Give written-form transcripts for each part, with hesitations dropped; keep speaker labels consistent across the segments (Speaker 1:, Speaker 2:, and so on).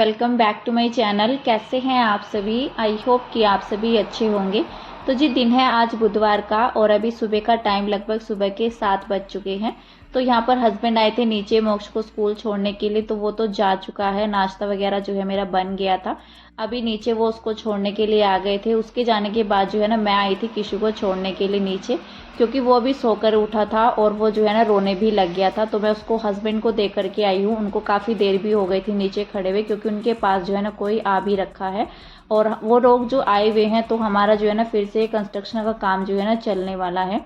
Speaker 1: Welcome back to my channel. कैसे हैं आप सभी? आई होप कि आप सभी अच्छे होंगे। तो जी दिन है आज बुधवार का और अभी सुबह का टाइम लगभग सुबह के 7 बज चुके हैं। तो यहाँ पर हस्बैंड आए थे नीचे मोक्ष को स्कूल छोड़ने के लिए, तो वो तो जा चुका है। नाश्ता वगैरह जो है मेरा बन गया था। अभी नीचे वो उसको छोड़ने के लिए आ गए थे। उसके जाने के बाद जो है ना मैं आई थी किशु को छोड़ने के लिए नीचे, क्योंकि वो अभी सोकर उठा था और वो जो है ना रोने भी लग गया था। तो मैं उसको हस्बैंड को दे करके आई हूँ। उनको काफ़ी देर भी हो गई थी नीचे खड़े हुए, क्योंकि उनके पास जो है ना कोई आ भी रखा है और वो लोग जो आए हुए हैं। तो हमारा जो है ना फिर से कंस्ट्रक्शन का काम जो है ना चलने वाला है।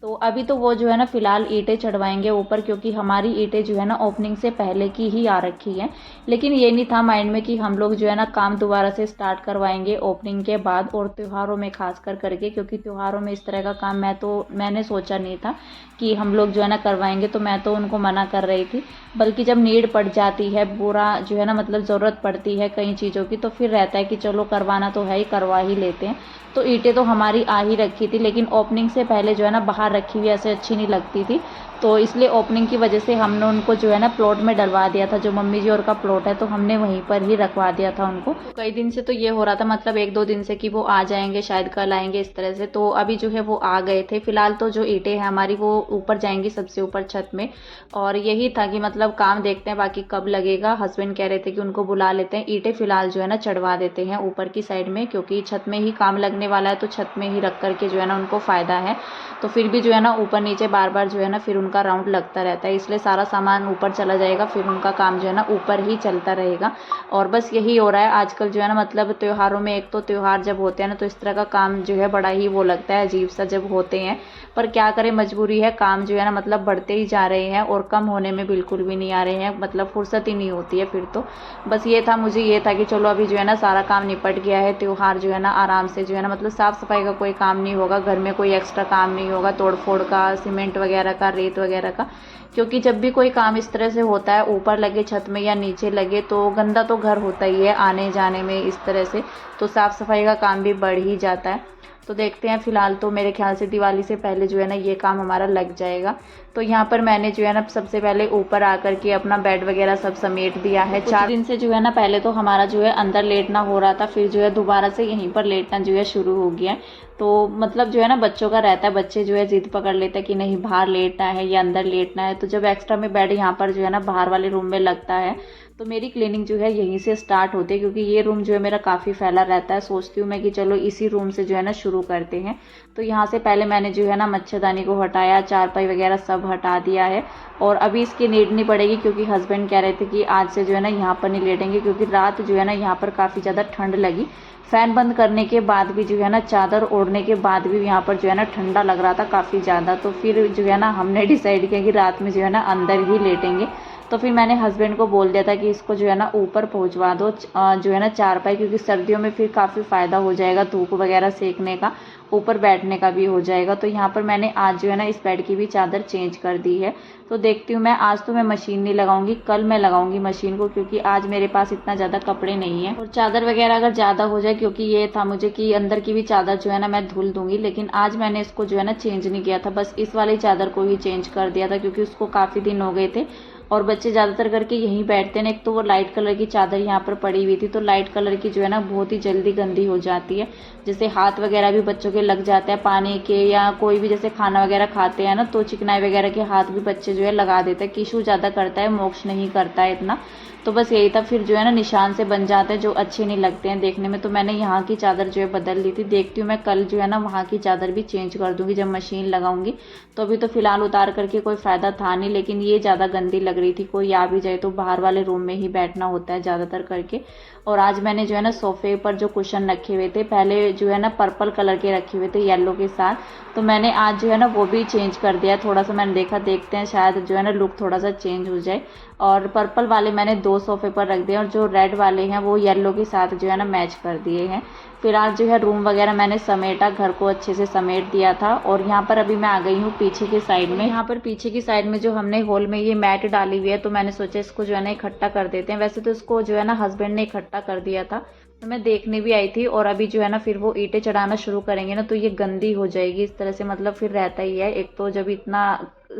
Speaker 1: तो अभी तो वो जो है ना फिलहाल ईंटें चढ़वाएंगे ऊपर, क्योंकि हमारी ईंटें जो है ना ओपनिंग से पहले की ही आ रखी हैं। लेकिन ये नहीं था माइंड में कि हम लोग जो है ना काम दोबारा से स्टार्ट करवाएंगे ओपनिंग के बाद, और त्योहारों में खास कर करके, क्योंकि त्योहारों में इस तरह का काम मैंने सोचा नहीं था कि हम लोग जो है ना करवाएंगे। तो मैं तो उनको मना कर रही थी, बल्कि जब नीड पड़ जाती है, बुरा जो है ना मतलब ज़रूरत पड़ती है कई चीज़ों की, तो फिर रहता है कि चलो करवाना तो है ही, करवा ही लेते हैं। तो ईंटें तो हमारी आ ही रखी थी, लेकिन ओपनिंग से पहले जो है ना बाहर रखी हुई ऐसे अच्छी नहीं लगती थी। तो इसलिए ओपनिंग की वजह से हमने उनको जो है ना प्लॉट में डलवा दिया था। जो मम्मी जी और का प्लॉट है तो हमने वहीं पर ही रखवा दिया था उनको। तो कई दिन से तो ये हो रहा था, मतलब 1-2 दिन से, कि वो आ जाएंगे, शायद कल आएंगे, इस तरह से। तो अभी जो है वो आ गए थे। फिलहाल तो जो ईंटें हैं हमारी वो ऊपर जाएंगी, सबसे ऊपर छत में। और यही था कि मतलब काम देखते हैं बाकी कब लगेगा। हस्बैंड कह रहे थे कि उनको बुला लेते हैं, ईंटें फिलहाल जो है ना चढ़वा देते हैं ऊपर की साइड में, क्योंकि छत में ही काम लगने वाला है। तो छत में ही रख करके जो है ना उनको फ़ायदा है। तो फिर भी जो है ना ऊपर नीचे बार बार जो है ना फिर उनका राउंड लगता रहता है, इसलिए सारा सामान ऊपर चला जाएगा, फिर उनका काम जो है ना ऊपर ही चलता रहेगा। और बस यही हो रहा है आजकल जो है ना, मतलब त्योहारों में, एक तो त्योहार जब होते हैं ना तो इस तरह का काम जो है बड़ा ही वो लगता है अजीब सा जब होते हैं। पर क्या करें, मजबूरी है। काम जो है ना मतलब बढ़ते ही जा रहे हैं और कम होने में बिल्कुल भी नहीं आ रहे हैं, मतलब फुर्सत ही नहीं होती है फिर तो। बस ये था, मुझे ये था कि चलो अभी जो है ना सारा काम निपट गया है, त्योहार जो है ना आराम से जो है ना, मतलब साफ़ सफाई का कोई काम नहीं होगा, घर में कोई एक्स्ट्रा काम नहीं होगा, तोड़ फोड़ का, सीमेंट वगैरह का, रेत वगैरह का। क्योंकि जब भी कोई काम इस तरह से होता है, ऊपर लगे छत में या नीचे लगे, तो गंदा तो घर होता ही है आने जाने में इस तरह से। तो साफ़ सफाई का काम भी बढ़ ही जाता है। तो देखते हैं, फिलहाल तो मेरे ख्याल से दिवाली से पहले जो है ना ये काम हमारा लग जाएगा। तो यहाँ पर मैंने जो है ना सबसे पहले ऊपर आकर के अपना बेड वगैरह सब समेट दिया है। 4 दिन से जो है ना पहले तो हमारा जो है अंदर लेटना हो रहा था, फिर जो है दोबारा से यहीं पर लेटना जो है शुरू हो गया। तो मतलब जो है ना बच्चों का रहता है, बच्चे जो है जिद पकड़ लेते हैं कि नहीं बाहर लेटना है या अंदर लेटना है। तो जब एक्स्ट्रा में बेड यहाँ पर जो है ना बाहर वाले रूम में लगता है, तो मेरी क्लीनिंग जो है यहीं से स्टार्ट होती है, क्योंकि ये रूम जो है मेरा काफ़ी फैला रहता है। सोचती हूँ मैं कि चलो इसी रूम से जो है ना शुरू करते हैं। तो यहाँ से पहले मैंने जो है ना मच्छरदानी को हटाया, चारपाई वगैरह सब हटा दिया है। और अभी इसकी नीड नहीं पड़ेगी, क्योंकि हस्बैंड कह रहे थे कि आज से जो है ना यहाँ पर नहीं लेटेंगे, क्योंकि रात जो है ना यहाँ पर काफ़ी ज़्यादा ठंड लगी। फ़ैन बंद करने के बाद भी जो है ना, चादर ओढ़ने के बाद भी यहाँ पर जो है ना ठंडा लग रहा था काफ़ी ज़्यादा। तो फिर जो है ना हमने डिसाइड किया कि रात में जो है ना अंदर ही लेटेंगे। तो फिर मैंने हस्बैंड को बोल दिया था कि इसको जो है ना ऊपर पहुंचवा दो, जो है ना चारपाई, क्योंकि सर्दियों में फिर काफ़ी फ़ायदा हो जाएगा, धूप वगैरह सेकने का, ऊपर बैठने का भी हो जाएगा। तो यहाँ पर मैंने आज जो है ना इस बेड की भी चादर चेंज कर दी है। तो देखती हूँ मैं, आज तो मैं मशीन नहीं लगाऊंगी, कल मैं लगाऊंगी मशीन को, क्योंकि आज मेरे पास इतना ज़्यादा कपड़े नहीं है। और चादर वगैरह अगर ज़्यादा हो जाए, क्योंकि ये था मुझे कि अंदर की भी चादर जो है ना मैं धुल दूंगी, लेकिन आज मैंने इसको जो है ना चेंज नहीं किया था, बस इस वाली चादर को ही चेंज कर दिया था, क्योंकि उसको काफ़ी दिन हो गए थे और बच्चे ज़्यादातर करके यहीं बैठते हैं। एक तो वो लाइट कलर की चादर यहाँ पर पड़ी हुई थी, तो लाइट कलर की जो है ना बहुत ही जल्दी गंदी हो जाती है। जैसे हाथ वगैरह भी बच्चों के लग जाते हैं पानी के, या कोई भी जैसे खाना वगैरह खाते हैं ना, तो चिकनाई वगैरह के हाथ भी बच्चे जो है लगा देते हैं। किशु ज़्यादा करता है, मोक्ष नहीं करता है इतना। तो बस यही था, फिर जो है ना निशान से बन जाते हैं जो अच्छे नहीं लगते हैं देखने में। तो मैंने यहाँ की चादर जो है बदल ली थी। देखती हूँ मैं कल जो है ना वहाँ की चादर भी चेंज कर दूँगी जब मशीन लगाऊंगी। तो अभी तो फिलहाल उतार करके कोई फ़ायदा था नहीं, लेकिन ये ज़्यादा गंदी लग रही थी। कोई आ भी जाए तो बाहर वाले रूम में ही बैठना होता है ज़्यादातर करके। और आज मैंने जो है ना सोफे पर जो कुशन रखे हुए थे, पहले जो है ना पर्पल कलर के रखे हुए थे येलो के साथ, तो मैंने आज जो है ना वो भी चेंज कर दिया थोड़ा सा। मैंने देखा, देखते हैं शायद जो है ना लुक थोड़ा सा चेंज हो जाए। और पर्पल वाले मैंने 2 सोफे पर रख दिए, और जो रेड वाले हैं वो येलो के साथ जो है ना मैच कर दिए हैं। फिर आज जो है रूम वगैरह मैंने समेटा, घर को अच्छे से समेट दिया था। और यहाँ पर अभी मैं आ गई हूँ पीछे की साइड में। यहाँ पर पीछे की साइड में जो हमने हॉल में ये मैट डाली हुई है, तो मैंने सोचा इसको जो है ना इकट्ठा कर देते हैं। वैसे तो इसको जो है ना हस्बैंड ने इकट्ठा कर दिया था, तो मैं देखने भी आई थी। और अभी जो है ना फिर वो ईंटें चढ़ाना शुरू करेंगे ना, तो ये गंदी हो जाएगी इस तरह से, मतलब फिर रहता ही है। एक तो जब इतना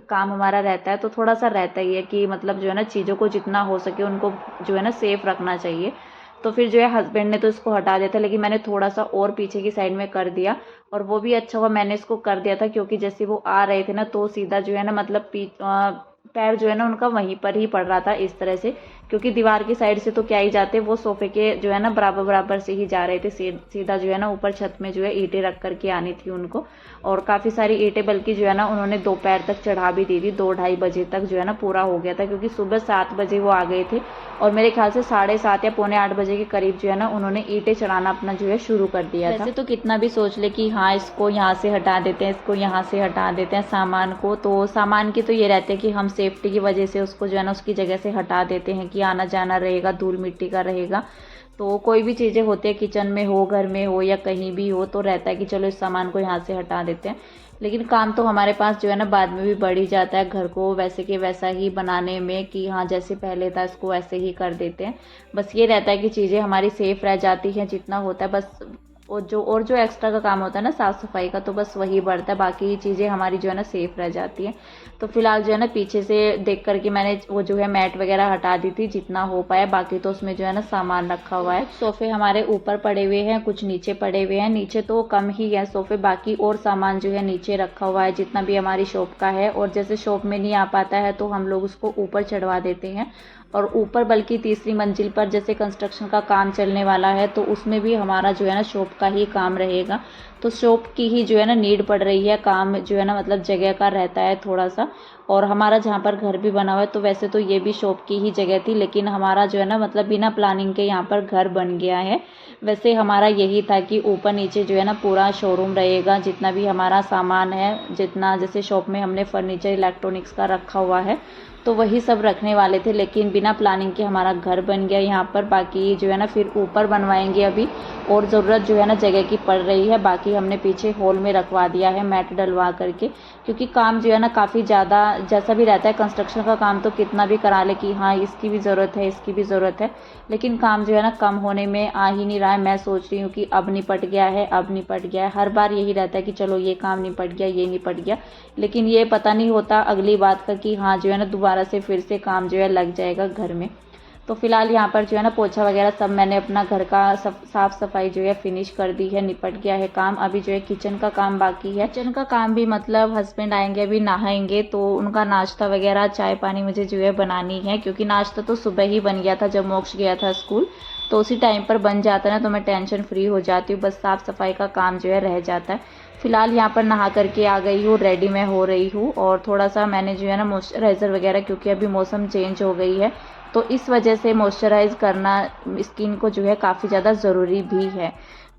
Speaker 1: काम हमारा रहता है तो थोड़ा सा रहता ही है कि मतलब जो है ना चीज़ों को जितना हो सके उनको जो है ना सेफ रखना चाहिए। तो फिर जो है हस्बैंड ने तो इसको हटा दिया था, लेकिन मैंने थोड़ा सा और पीछे की साइड में कर दिया, और वो भी अच्छा हुआ मैंने इसको कर दिया था, क्योंकि जैसे वो आ रहे थे ना तो सीधा जो है ना मतलब पैर जो है ना उनका वहीं पर ही पड़ रहा था इस तरह से, क्योंकि दीवार की साइड से तो क्या ही जाते, वो सोफे के जो है ना बराबर बराबर से ही जा रहे थे, सीधा जो है ना ऊपर छत में जो है ईंटें रख करके आनी थी उनको। और काफ़ी सारी ईंटें बल्कि जो है ना उन्होंने दोपहर तक चढ़ा भी दी थी, 2-2:30 बजे तक जो है ना पूरा हो गया था, क्योंकि सुबह 7 बजे वो आ गए थे और मेरे ख्याल से 7:30 या पौने 8 बजे के करीब जो है ना उन्होंने ईंटें चढ़ाना अपना जो है शुरू कर दिया था। वैसे तो कितना भी सोच ले कि हाँ इसको यहाँ से हटा देते हैं, इसको यहाँ से हटा देते हैं सामान को, तो सामान की तो ये रहते हैं कि हम सेफ्टी की वजह से उसको जो है ना उसकी जगह से हटा देते हैं कि आना जाना रहेगा, धूल मिट्टी का रहेगा। तो कोई भी चीज़ें होती है किचन में हो, घर में हो या कहीं भी हो, तो रहता है कि चलो इस सामान को यहाँ से हटा देते हैं। लेकिन काम तो हमारे पास जो है ना बाद में भी बढ़ ही जाता है, घर को वैसे के वैसा ही बनाने में कि हाँ जैसे पहले था इसको वैसे ही कर देते हैं। बस ये रहता है कि चीज़ें हमारी सेफ रह जाती हैं जितना होता है, बस और जो एक्स्ट्रा का काम होता है ना साफ़ सफाई का, तो बस वही बढ़ता है, बाकी चीज़ें हमारी जो है ना सेफ रह जाती हैं। तो फिलहाल जो है ना पीछे से देख करके मैंने वो जो है मैट वगैरह हटा दी थी जितना हो पाया, बाकी तो उसमें जो है ना सामान रखा हुआ है। सोफ़े हमारे ऊपर पड़े हुए हैं, कुछ नीचे पड़े हुए हैं, नीचे तो कम ही है सोफ़े, बाकी और सामान जो है नीचे रखा हुआ है जितना भी हमारी शॉप का है। और जैसे शॉप में नहीं आ पाता है तो हम लोग उसको ऊपर चढ़वा देते हैं, और ऊपर बल्कि तीसरी मंजिल पर जैसे कंस्ट्रक्शन का काम चलने वाला है तो उसमें भी हमारा जो है ना शॉप का ही काम रहेगा। तो शॉप की ही जो है ना नीड पड़ रही है, काम जो है ना मतलब जगह का रहता है थोड़ा सा। और हमारा जहाँ पर घर भी बना हुआ है तो वैसे तो ये भी शॉप की ही जगह थी, लेकिन हमारा जो है ना मतलब बिना प्लानिंग के यहाँ पर घर बन गया है। वैसे हमारा यही था कि ऊपर नीचे जो है ना पूरा शोरूम रहेगा, जितना भी हमारा सामान है, जितना जैसे शॉप में हमने फर्नीचर इलेक्ट्रॉनिक्स का रखा हुआ है तो वही सब रखने वाले थे, लेकिन बिना प्लानिंग के हमारा घर बन गया यहाँ पर। बाकी जो है ना फिर ऊपर बनवाएंगे अभी, और ज़रूरत जो है ना जगह की पड़ रही है। बाकी हमने पीछे हॉल में रखवा दिया है मैट डलवा करके, क्योंकि काम जो है ना काफ़ी ज़्यादा जैसा भी रहता है, कंस्ट्रक्शन का काम तो कितना भी करा ले कि हाँ इसकी भी ज़रूरत है, इसकी भी ज़रूरत है, लेकिन काम जो है ना कम होने में आ ही नहीं रहा है। मैं सोच रही हूँ कि अब निपट गया है, अब निपट गया है। हर बार यही रहता है कि चलो ये काम निपट गया, ये निपट गया, लेकिन ये पता नहीं होता अगली बात का कि हाँ जो है ना दोबारा से फिर से काम जो है लग जाएगा घर में। तो फिलहाल यहाँ पर जो है ना पोछा वगैरह सब मैंने अपना घर का साफ़ सफाई जो है फिनिश कर दी है, निपट गया है काम। अभी जो है किचन का काम बाकी है। किचन का काम भी मतलब हस्बैंड आएंगे अभी नहाएंगे तो उनका नाश्ता वगैरह चाय पानी मुझे जो है बनानी है, क्योंकि नाश्ता तो सुबह ही बन गया था जब मोक्ष गया था स्कूल, तो उसी टाइम पर बन जाता है ना, तो मैं टेंशन फ्री हो जाती हूँ। बस साफ़ सफाई का काम जो है रह जाता है। फिलहाल यहाँ पर नहा करके आ गई हूँ, रेडी मैं हो रही हूँ, और थोड़ा सा मैंने जो है ना मॉइस्चराइज़र वगैरह, क्योंकि अभी मौसम चेंज हो गई है तो इस वजह से मॉइस्चराइज़ करना स्किन को जो है काफ़ी ज़्यादा ज़रूरी भी है।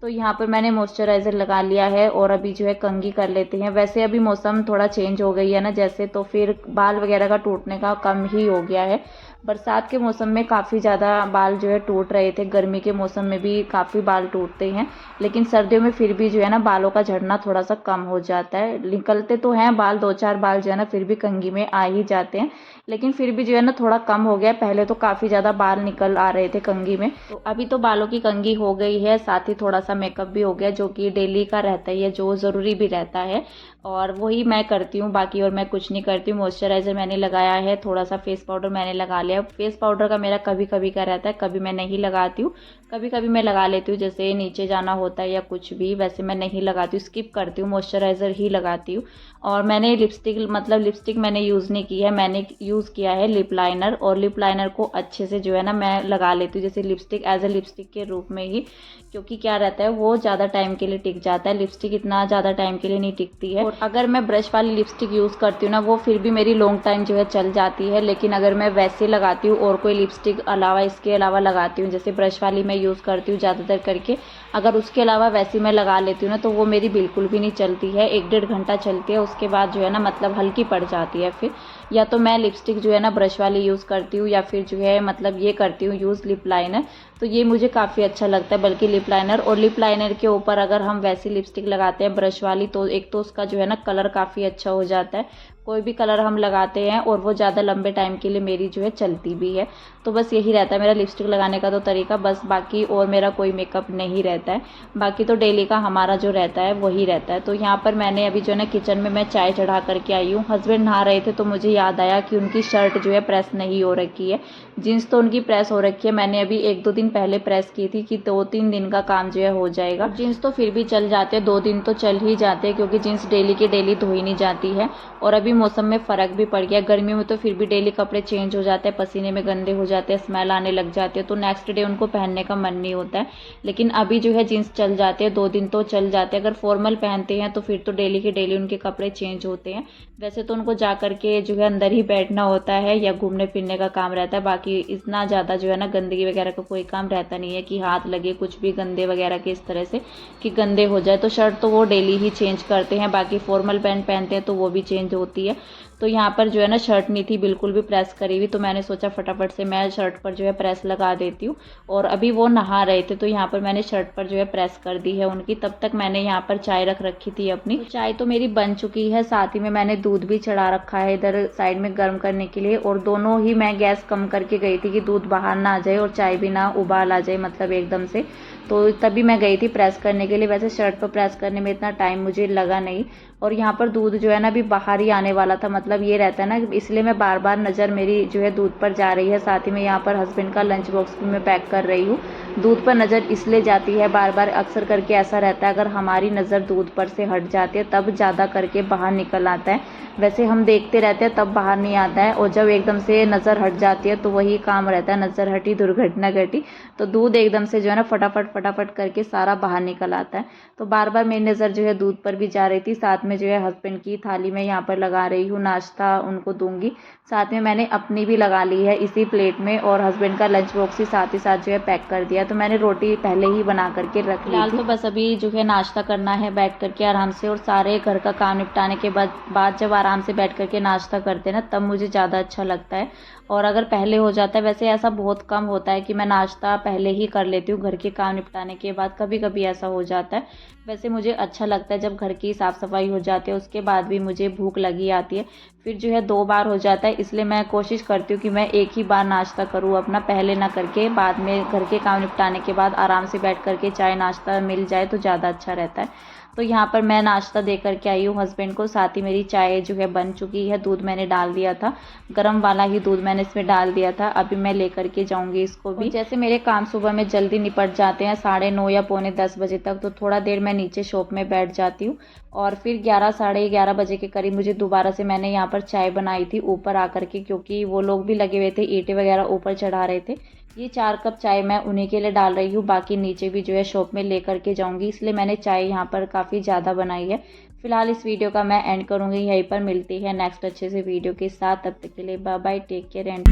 Speaker 1: तो यहाँ पर मैंने मॉइस्चराइज़र लगा लिया है और अभी जो है कंघी कर लेते हैं। वैसे अभी मौसम थोड़ा चेंज हो गई है ना जैसे, तो फिर बाल वगैरह का टूटने का कम ही हो गया है। बरसात के मौसम में काफ़ी ज़्यादा बाल जो है टूट रहे थे, गर्मी के मौसम में भी काफ़ी बाल टूटते हैं, लेकिन सर्दियों में फिर भी जो है ना बालों का झड़ना थोड़ा सा कम हो जाता है। निकलते तो हैं बाल, 2-4 बाल जो है ना फिर भी कंघी में आ ही जाते हैं, लेकिन फिर भी जो है ना थोड़ा कम हो गया। पहले तो काफ़ी ज़्यादा बाल निकल आ रहे थे कंघी में, तो अभी तो बालों की कंघी हो गई है, साथ ही थोड़ा सा मेकअप भी हो गया, जो कि डेली का रहता ही है, जो ज़रूरी भी रहता है, और वही मैं करती हूँ। बाकी और मैं कुछ नहीं करती हूँ। मॉइस्चराइज़र मैंने लगाया है, थोड़ा सा फेस पाउडर मैंने लगा लिया। फेस पाउडर का मेरा कभी कभी का रहता है, कभी मैं नहीं लगाती हूँ, कभी कभी मैं लगा लेती हूँ, जैसे नीचे जाना होता है या कुछ भी। वैसे मैं नहीं लगाती हूँ, स्किप करती हूँ, मॉइस्चराइज़र ही लगाती हूँ। और मैंने लिपस्टिक मैंने यूज़ नहीं की है, मैंने यूज़ किया है लिप लाइनर, और लिप लाइनर को अच्छे से जो है ना मैं लगा लेती हूँ, जैसे लिपस्टिक एज ए लिपस्टिक के रूप में ही, क्योंकि क्या रहता है वो ज़्यादा टाइम के लिए टिक जाता है, लिपस्टिक इतना ज़्यादा टाइम के लिए नहीं टिकती है। और अगर मैं ब्रश वाली लिपस्टिक यूज़ करती हूँ ना, वो फिर भी मेरी लॉन्ग टाइम जो है चल जाती है, लेकिन अगर मैं वैसे लगाती हूँ और कोई लिपस्टिक इसके अलावा लगाती हूँ, जैसे ब्रश वाली मैं यूज़ करती हूँ ज़्यादातर करके, अगर उसके अलावा वैसी मैं लगा लेती हूँ ना, तो वो मेरी बिल्कुल भी नहीं चलती है, 1-1.5 घंटा चलती है, उसके बाद जो है ना मतलब हल्की पड़ जाती है। फिर या तो मैं लिपस्टिक जो है ना ब्रश वाली यूज़ करती हूँ, या फिर जो है मतलब ये करती हूँ यूज़ लिप लाइनर। तो ये मुझे काफ़ी अच्छा लगता है। बल्कि लिप लाइनर, और लिप लाइनर के ऊपर अगर हम वैसी लिपस्टिक लगाते हैं ब्रश वाली, तो एक तो उसका जो है ना कलर काफ़ी अच्छा हो जाता है। कोई भी कलर हम लगाते हैं और वो ज़्यादा लंबे टाइम के लिए मेरी जो है चलती भी है। तो बस यही रहता है मेरा लिपस्टिक लगाने का तो तरीका, बस बाकी और मेरा कोई मेकअप नहीं रहता है। बाकी तो डेली का हमारा जो रहता है वही रहता है। तो यहाँ पर मैंने अभी जो है ना किचन में मैं चाय चढ़ा करके आई हूँ। हस्बैंड नहा रहे थे तो मुझे याद आया कि उनकी शर्ट जो है प्रेस नहीं हो रखी है। जीन्स तो उनकी प्रेस हो रखी है, मैंने अभी 1-2 दिन पहले प्रेस की थी कि 2-3 दिन का काम जो है हो जाएगा। जीन्स तो फिर भी चल जाते हैं, 2 दिन तो चल ही जाते हैं, क्योंकि जीन्स डेली की डेली धोई नहीं जाती है। और अभी मौसम में फ़र्क भी पड़ गया, गर्मियों में तो फिर भी डेली कपड़े चेंज हो जाते हैं, पसीने में गंदे हो जाते हैं, स्मेल आने लग जाती है, तो नेक्स्ट डे उनको पहनने का मन नहीं होता है। लेकिन अभी जो है जीन्स चल जाते हैं, 2 दिन तो चल जाते हैं। अगर फॉर्मल पहनते हैं तो फिर तो डेली के डेली उनके कपड़े चेंज होते हैं। वैसे तो उनको जा करके जो है अंदर ही बैठना होता है या घूमने फिरने का काम रहता है, बाकी इतना ज़्यादा जो है ना गंदगी वगैरह का कोई काम रहता नहीं है कि हाथ लगे कुछ भी गंदे वगैरह के इस तरह से कि गंदे हो जाए। तो शर्ट तो वो डेली ही चेंज करते हैं, बाकी फॉर्मल पैंट पहनते हैं तो वो भी चेंज होती है। तो यहाँ पर जो है ना शर्ट नहीं थी बिल्कुल भी प्रेस करी हुई, तो मैंने सोचा फटाफट से मैं शर्ट पर जो है प्रेस लगा देती हूँ। और अभी वो नहा रहे थे तो यहाँ पर मैंने शर्ट पर जो है प्रेस कर दी है उनकी। तब तक मैंने यहाँ पर चाय रख रखी थी अपनी। तो चाय तो मेरी बन चुकी है, साथ ही में मैंने दूध भी चढ़ा रखा है इधर साइड में गर्म करने के लिए। और दोनों ही मैं गैस कम करके गई थी कि दूध बाहर ना आ जाए और चाय भी ना उबाल आ जाए, मतलब एकदम से। तो तभी मैं गई थी प्रेस करने के लिए। वैसे शर्ट पर प्रेस करने में इतना टाइम मुझे लगा नहीं। और यहाँ पर दूध जो है ना अभी बाहर ही आने वाला था, मतलब ये रहता है ना, इसलिए मैं बार बार नज़र मेरी जो है दूध पर जा रही है। साथ ही में यहाँ पर हस्बैंड का लंच बॉक्स भी मैं पैक कर रही हूँ। दूध पर नज़र इसलिए जाती है बार बार, अक्सर करके ऐसा रहता है, अगर हमारी नज़र दूध पर से हट जाती है तब ज़्यादा करके बाहर निकल आता है। वैसे हम देखते रहते हैं तब बाहर नहीं आता है, और जब एकदम से नज़र हट जाती है तो वही काम रहता है, नज़र हटी दुर्घटना घटी। तो दूध एकदम से जो है ना फटाफट फटाफट करके सारा बाहर निकल आता है। तो बार बार मेरी नज़र जो है दूध पर भी जा रही थी। साथ में जो है हस्बैंड की थाली में यहाँ पर लगा रही हूँ, नाश्ता उनको दूंगी। साथ में मैंने अपनी भी लगा ली है इसी प्लेट में, और हस्बैंड का लंच बॉक्स ही साथ जो है पैक कर दिया। तो मैंने रोटी पहले ही बना करके रख ली थी। तो बस अभी जो है नाश्ता करना है बैठ करके आराम से, और सारे घर का काम निपटाने के बाद जब आराम से बैठ करके नाश्ता करते हैं ना तब मुझे ज़्यादा अच्छा लगता है। और अगर पहले हो जाता है, वैसे ऐसा बहुत कम होता है कि मैं नाश्ता पहले ही कर लेती हूँ घर के काम निपटाने के बाद, कभी कभी ऐसा हो जाता है। वैसे मुझे अच्छा लगता है जब घर की साफ़ सफाई हो जाती है उसके बाद भी मुझे भूख लगी आती है, फिर जो है 2 बार हो जाता है। इसलिए मैं कोशिश करती हूँ कि मैं एक ही बार नाश्ता करूँ अपना, पहले ना करके बाद में घर के काम निपटाने के बाद आराम से बैठ करके चाय नाश्ता मिल जाए तो ज़्यादा अच्छा रहता है। तो यहाँ पर मैं नाश्ता दे करके आई हूँ हस्बैंड को, साथ ही मेरी चाय जो है बन चुकी है। दूध मैंने डाल दिया था, गर्म वाला ही दूध मैंने इसमें डाल दिया था। अभी मैं लेकर के जाऊँगी इसको भी। जैसे मेरे काम सुबह में जल्दी निपट जाते हैं 9:30 या पौने 10 बजे तक, तो थोड़ा देर मैं नीचे शॉप में बैठ जाती हूँ। और फिर 11 साढ़े 11 बजे के करीब मुझे दोबारा से मैंने यहाँ पर चाय बनाई थी ऊपर आकर के, क्योंकि वो लोग भी लगे हुए थे, ईंटें वगैरह ऊपर चढ़ा रहे थे। ये 4 कप चाय मैं उन्हीं के लिए डाल रही हूँ, बाकी नीचे भी जो है शॉप में लेकर के जाऊँगी, इसलिए मैंने चाय यहाँ पर काफ़ी ज़्यादा बनाई है। फिलहाल इस वीडियो का मैं एंड करूँगी यहीं पर, मिलती है नेक्स्ट अच्छे से वीडियो के साथ। तब तक के लिए bye bye, take care and